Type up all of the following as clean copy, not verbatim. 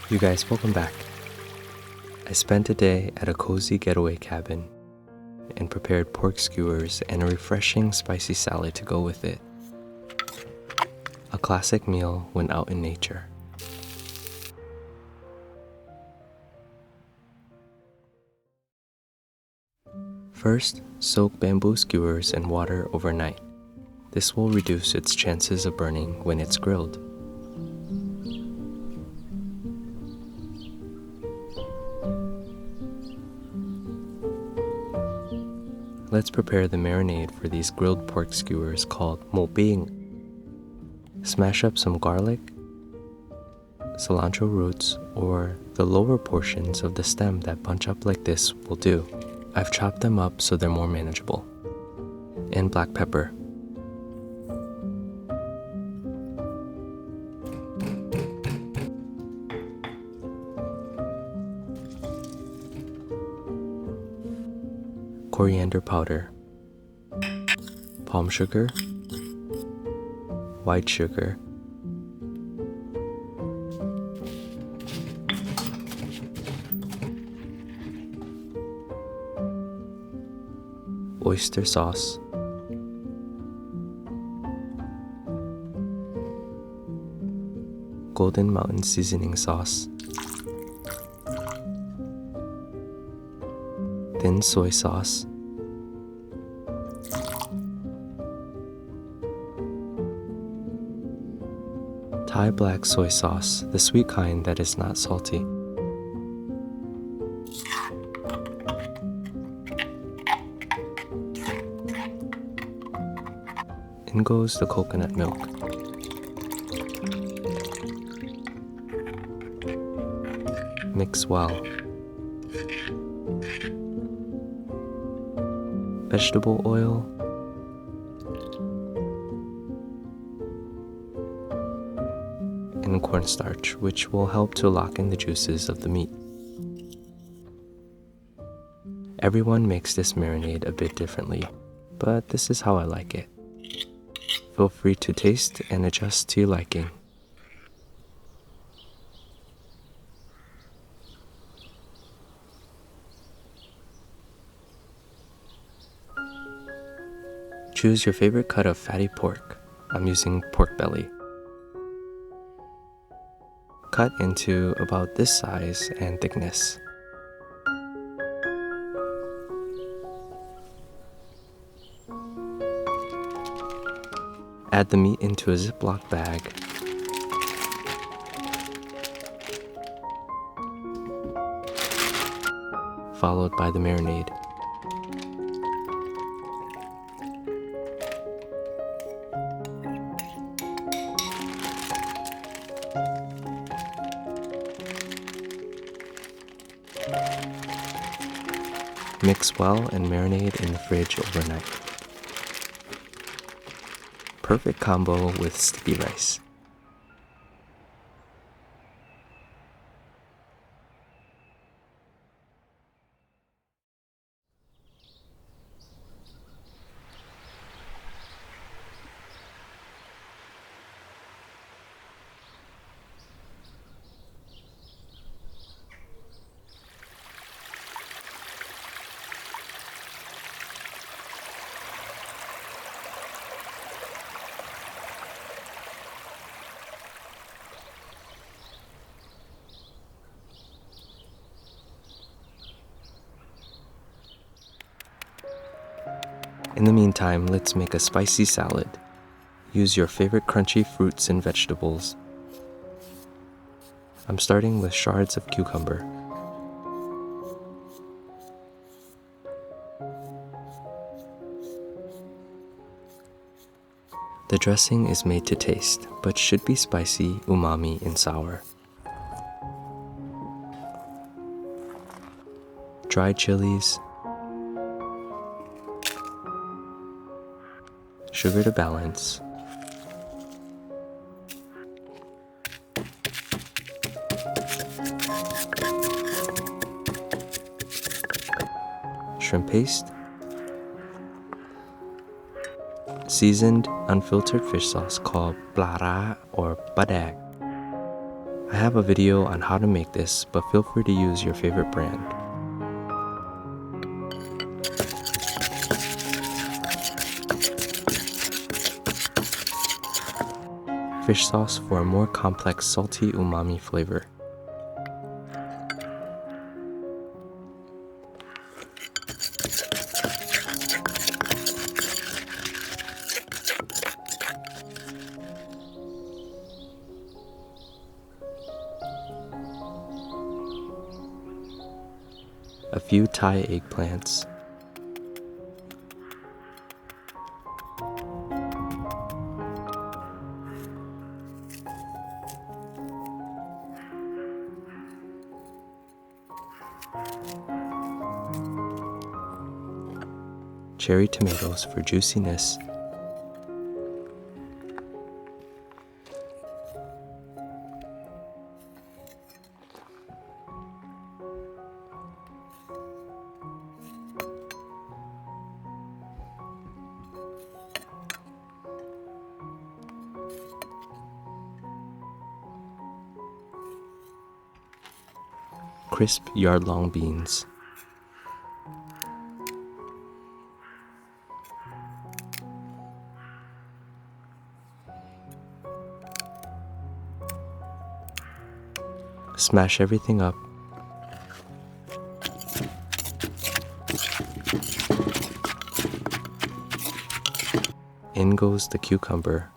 You guys, welcome back. I spent a day at a cozy getaway cabin and prepared pork skewers and a refreshing spicy salad to go with it. A classic meal when out in nature. First, soak bamboo skewers in water overnight. This will reduce its chances of burning when it's grilled. Let's prepare the marinade for these grilled pork skewers called Moo Ping. Smash up some garlic, cilantro roots, or the lower portions of the stem that bunch up like this will do. I've chopped them up so they're more manageable. And black pepper. Coriander powder, palm sugar, white sugar, oyster sauce, golden mountain seasoning sauce, thin soy sauce, Thai black soy sauce, the sweet kind that is not salty. In goes the coconut milk. Mix well. Vegetable oil, and cornstarch, which will help to lock in the juices of the meat. Everyone makes this marinade a bit differently, but this is how I like it. Feel free to taste and adjust to your liking. Choose your favorite cut of fatty pork. I'm using pork belly. Cut into about this size and thickness. Add the meat into a Ziploc bag. Followed by the marinade. Mix well and marinate in the fridge overnight. Perfect combo with sticky rice. In the meantime, let's make a spicy salad. Use your favorite crunchy fruits and vegetables. I'm starting with shards of cucumber. The dressing is made to taste, but should be spicy, umami, and sour. Dried chilies, sugar to balance, shrimp paste, seasoned, unfiltered fish sauce called pla ra or badak, I have a video on how to make this, but feel free to use your favorite brand. Fish sauce for a more complex salty umami flavor. A few Thai eggplants. Cherry tomatoes for juiciness. Crisp yard-long beans. Smash everything up. In goes the cucumber.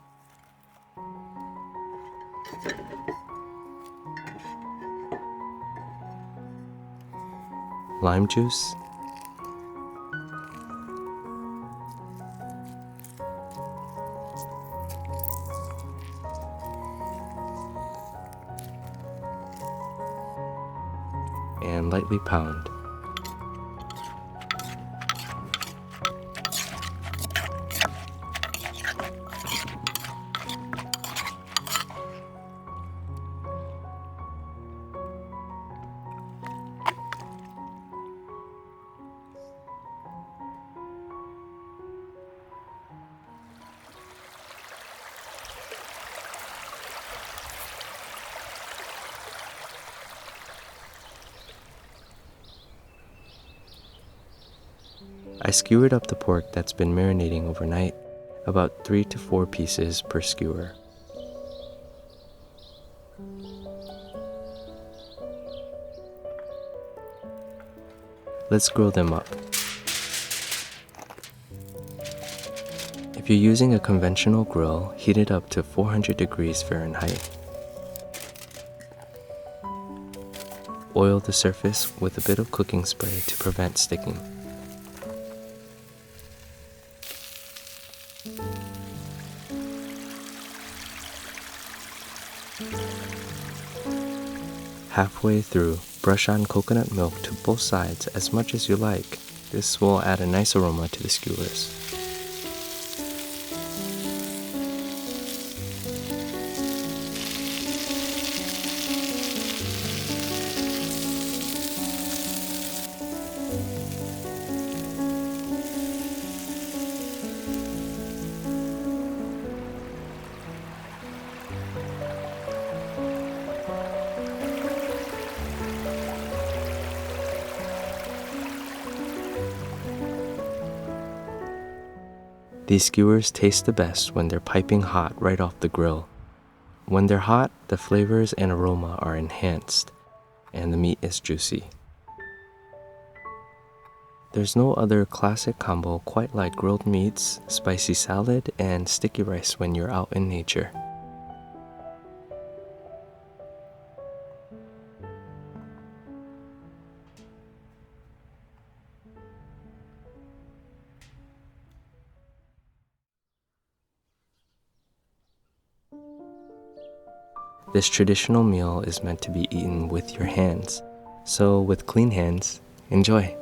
Lime juice. And lightly pound. I skewered up the pork that's been marinating overnight, about 3 to 4 pieces per skewer. Let's grill them up. If you're using a conventional grill, heat it up to 400 degrees Fahrenheit. Oil the surface with a bit of cooking spray to prevent sticking. Halfway through, brush on coconut milk to both sides as much as you like. This will add a nice aroma to the skewers. These skewers taste the best when they're piping hot right off the grill. When they're hot, the flavors and aroma are enhanced, and the meat is juicy. There's no other classic combo quite like grilled meats, spicy salad, and sticky rice when you're out in nature. This traditional meal is meant to be eaten with your hands, so with clean hands, enjoy.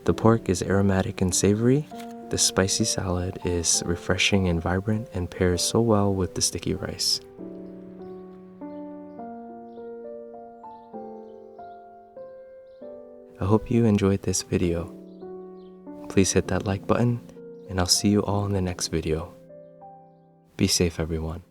The pork is aromatic and savory, The spicy salad is refreshing and vibrant and pairs so well with the sticky rice. I hope you enjoyed this video. Please hit that like button, and I'll see you all in the next video. Be safe, everyone.